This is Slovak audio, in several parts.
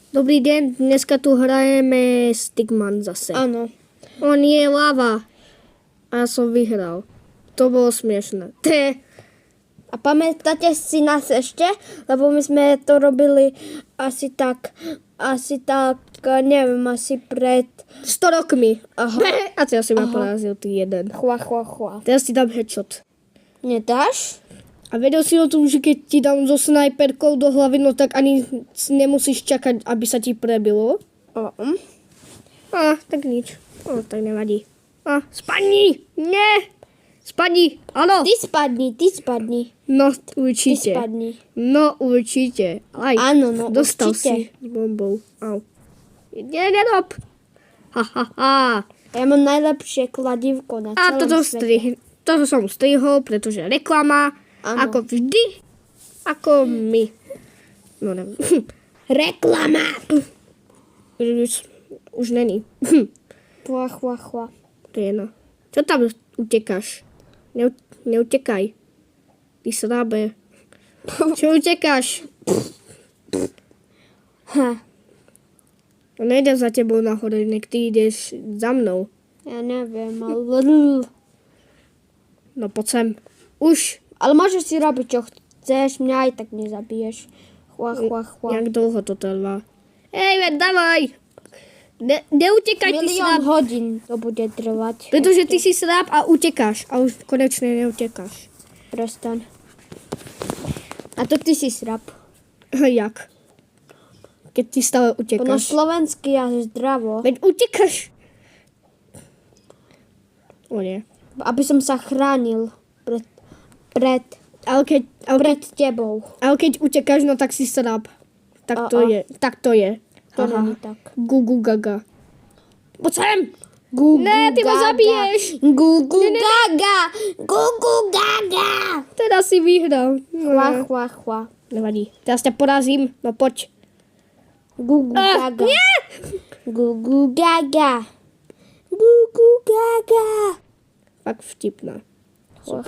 Dobrý deň, dneska tu hrajeme Stickman zase. Áno. On je lava. A ja som vyhral. To bolo smiešné. A pamätáte si nás ešte? Lebo my sme to robili asi tak, neviem, asi pred 100 rokmi. Aha. A teraz si ma porazil ty jeden. chua. Teraz ti dám headshot. Nedáš? A vedel si o tom, že keď ti dám so snajperkou do hlavy, no tak ani nemusíš čakať, aby sa ti prebilo? Tak nič. Tak nevadí. Spadni! Nie! Spadni! Áno! Ty spadni. No, Ty určite. spadni. No, určite. Aj. Áno, no, Dostal určite. si s bombou. Au. Nerob! Ha. Ja mám najlepšie kladívko na A celom svete. toto som strihol, pretože reklama, Áno. ako vždy, ako my. No neviem. Reklama! Už není. Chua. To je jedno. Čo tam utekáš? Neutekaj. Ty srabe. Čo utekáš? Nejdem za tebou nahore, nek ty ideš za mnou. Ja neviem, ale... No poď sem. Už. Ale môžeš si robiť, čo chceš, mňa aj tak nezabiješ. Chua. Jak dlho to trvá? Veď dávaj. Neutekaj, ty Milión srab. hodín to bude trvať. Pretože ty si srab a utekáš. A už konečne neutekáš. Prestaň. A to ty si srab. Jak? Keď ty stále Po utekáš. slovensky a zdravo. Veď utekáš. O nie. Aby som sa chránil pred tebou. Ale keď utekáš, no tak si srab. Tak to je. Tak to je. To není tak. Gugu gaga. Poď sem. Gugu Ne, ty ma gaga. zabiješ. Gugu gaga. Gugu gaga. Teraz si vyhral. Chua. Nevadí. Teraz ťa porazím. No poď. Gugu gaga. Nie! Gugu gaga. Gugu gaga. Fakt vtipná. Chua.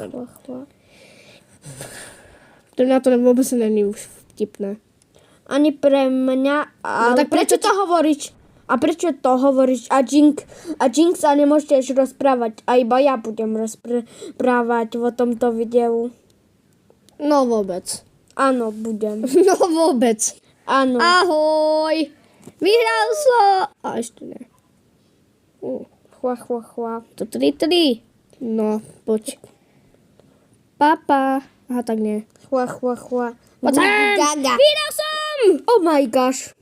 To na to vôbec není už vtipné. Ani pre mňa, ale tak prečo to hovoríš? A prečo to hovoríš? A Jinx sa nemôžeš rozprávať. A iba ja budem rozprávať o tomto videu. No vôbec. Áno, budem. No vôbec. Áno. Ahoj. Vyhral som. A ešte ne. Chua. To 3. No, poď. Papa. Aha, tak nie. Chua. Poď sem. Gaga. Vyhral som. Oh my gosh.